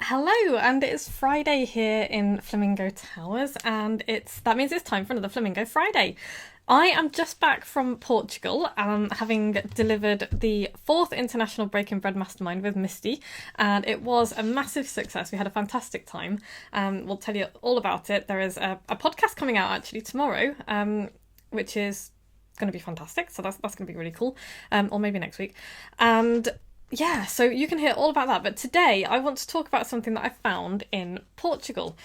Hello, and it's Friday here in Flamingo Towers, and that means it's time for another Flamingo Friday. I am just back from Portugal, having delivered the 4th International Breaking Bread Mastermind with Misty, and it was a massive success. We had a fantastic time. We'll tell you all about it. There is a podcast coming out actually tomorrow, which is going to be fantastic, so that's going to be really cool, or maybe next week. And yeah, so you can hear all about that. But today I want to talk about something that I found in Portugal.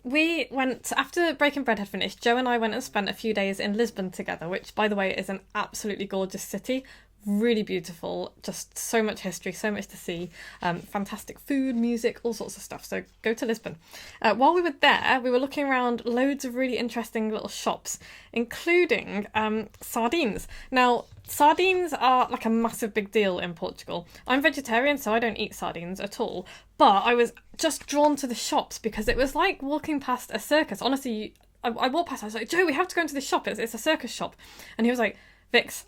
We went, after Breaking Bread had finished, Joe and I went and spent a few days in Lisbon together, which, by the way, is an absolutely gorgeous city. Really beautiful, just so much history, so much to see, fantastic food, music, all sorts of stuff. So go to Lisbon. While we were there, we were looking around loads of really interesting little shops, including sardines. Now, sardines are like a massive big deal in Portugal. I'm vegetarian, so I don't eat sardines at all. But I was just drawn to the shops because it was like walking past a circus. Honestly, I walked past, I was like, Joe, we have to go into this shop. It's a circus shop. And he was like, Vix,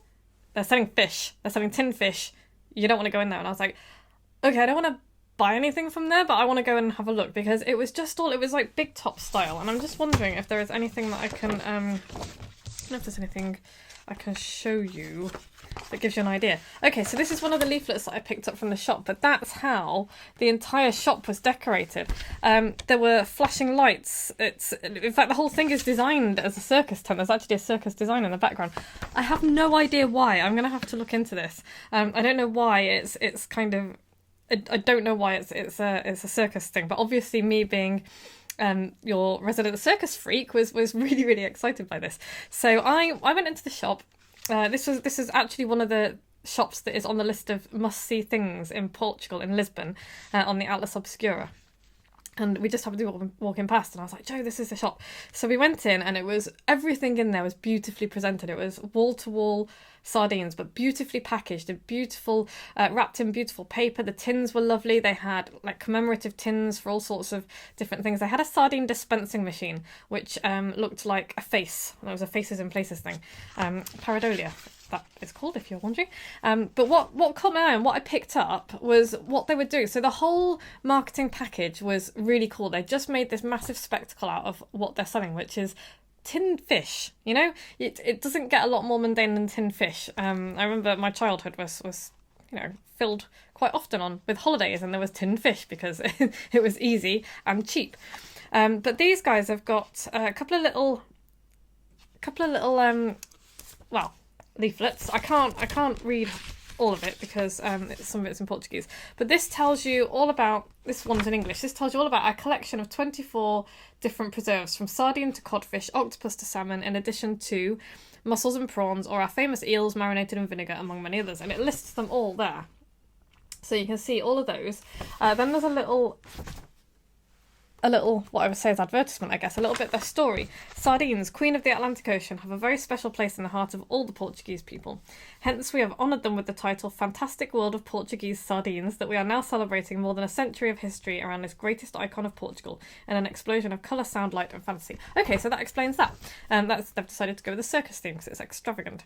they're selling fish. They're selling tinned fish. You don't want to go in there. And I was like, okay, I don't want to buy anything from there, but I want to go and have a look, because it was like big top style. And I'm just wondering if there is anything that I can, I don't know if there's anything I can show you that gives you an idea. Okay, so this is one of the leaflets that I picked up from the shop, but that's how the entire shop was decorated. There were flashing lights. In fact, the whole thing is designed as a circus tent. There's actually a circus design in the background. I have no idea why. I'm going to have to look into this. I don't know why it's kind of... I don't know why it's a circus thing, but obviously me being your resident circus freak was really, really excited by this. So I went into the shop. This is actually one of the shops that is on the list of must-see things in Portugal, in Lisbon, on the Atlas Obscura. And we just happened to be walking past, and I was like, Joe, this is the shop. So we went in, and it was, everything in there was beautifully presented. It was wall-to-wall sardines, but beautifully packaged and beautiful, wrapped in beautiful paper. The tins were lovely. They had like commemorative tins for all sorts of different things. They had a sardine dispensing machine, which looked like a face. There was a Faces in Places thing. Pareidolia, that is called, if you're wondering. But what caught my eye and what I picked up was what they were doing. So the whole marketing package was really cool. They just made this massive spectacle out of what they're selling, which is tinned fish. You know, it doesn't get a lot more mundane than tinned fish. I remember my childhood was filled quite often with holidays, and there was tinned fish because it was easy and cheap. But these guys have got a couple of little leaflets. I can't read all of it because some of it's in Portuguese. But this tells you all about, this one's in English, this tells you all about a collection of 24 different preserves, from sardine to codfish, octopus to salmon, in addition to mussels and prawns, or our famous eels marinated in vinegar, among many others. And it lists them all there. So you can see all of those. Then there's a little, what I would say is advertisement, I guess, a little bit of their story. Sardines, Queen of the Atlantic Ocean, have a very special place in the heart of all the Portuguese people. Hence, we have honoured them with the title Fantastic World of Portuguese Sardines, that we are now celebrating more than a century of history around this greatest icon of Portugal, and an explosion of colour, sound, light and fantasy. Okay, so that explains that. They've decided to go with the circus theme because it's extravagant.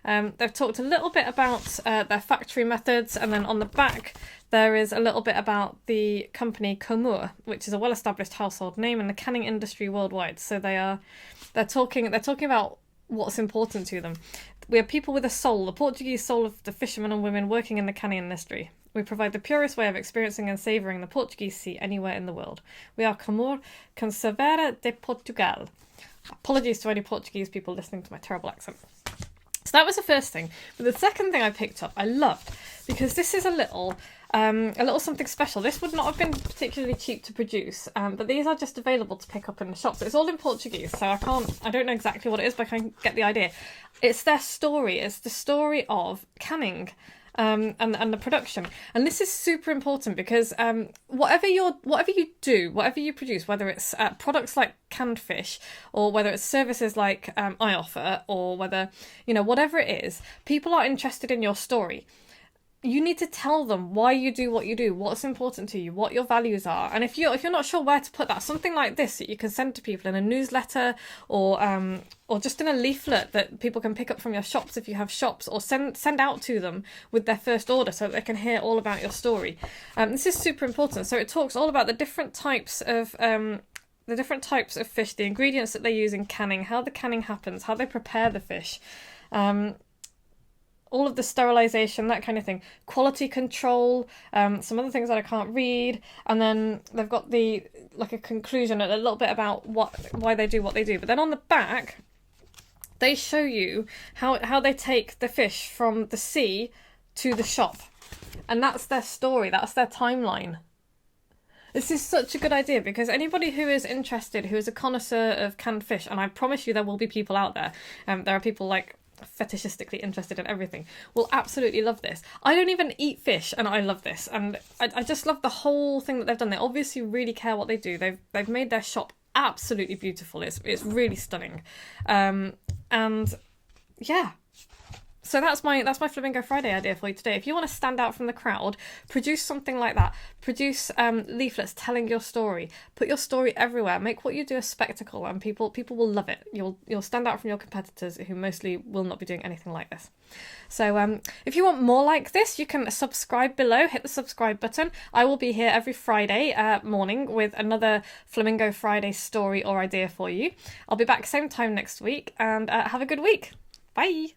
They've talked a little bit about their factory methods, and then on the back there is a little bit about the company Comur, which is a well-established household name in the canning industry worldwide. So they're talking about what's important to them. We are people with a soul, the Portuguese soul of the fishermen and women working in the canning industry. We provide the purest way of experiencing and savouring the Portuguese sea anywhere in the world. We are Comur Conservera de Portugal. Apologies to any Portuguese people listening to my terrible accent. So that was the first thing. But the second thing I picked up, I loved, because this is a little something special. This would not have been particularly cheap to produce, but these are just available to pick up in the shops. It's all in Portuguese, so I don't know exactly what it is, but I can get the idea. It's their story. It's the story of canning. And the production, and this is super important because whatever you produce, whether it's products like canned fish, or whether it's services like I offer, or whether whatever it is, people are interested in your story. you need to tell them why you do what you do, what's important to you, what your values are. And if you're not sure where to put that, something like this that you can send to people in a newsletter, or just in a leaflet that people can pick up from your shops if you have shops, or send out to them with their first order so that they can hear all about your story. This is super important. So it talks all about the different types of fish, the ingredients that they use in canning, how the canning happens, how they prepare the fish. All of the sterilization, that kind of thing, quality control, some other things that I can't read, and then they've got a conclusion, a little bit about why they do what they do. But then on the back, they show you how they take the fish from the sea to the shop, and that's their story, that's their timeline. This is such a good idea, because anybody who is interested, who is a connoisseur of canned fish, and I promise you there will be people out there, there are people like fetishistically interested in everything, will absolutely love this. I don't even eat fish, and I love this, and I just love the whole thing that they've done. They obviously really care what they do. They've made their shop absolutely beautiful. It's really stunning, and yeah. So that's my Flamingo Friday idea for you today. If you want to stand out from the crowd, produce something like that. Produce leaflets telling your story. Put your story everywhere. Make what you do a spectacle, and people will love it. You'll stand out from your competitors, who mostly will not be doing anything like this. So if you want more like this, you can subscribe below. Hit the subscribe button. I will be here every Friday morning with another Flamingo Friday story or idea for you. I'll be back same time next week, and have a good week. Bye.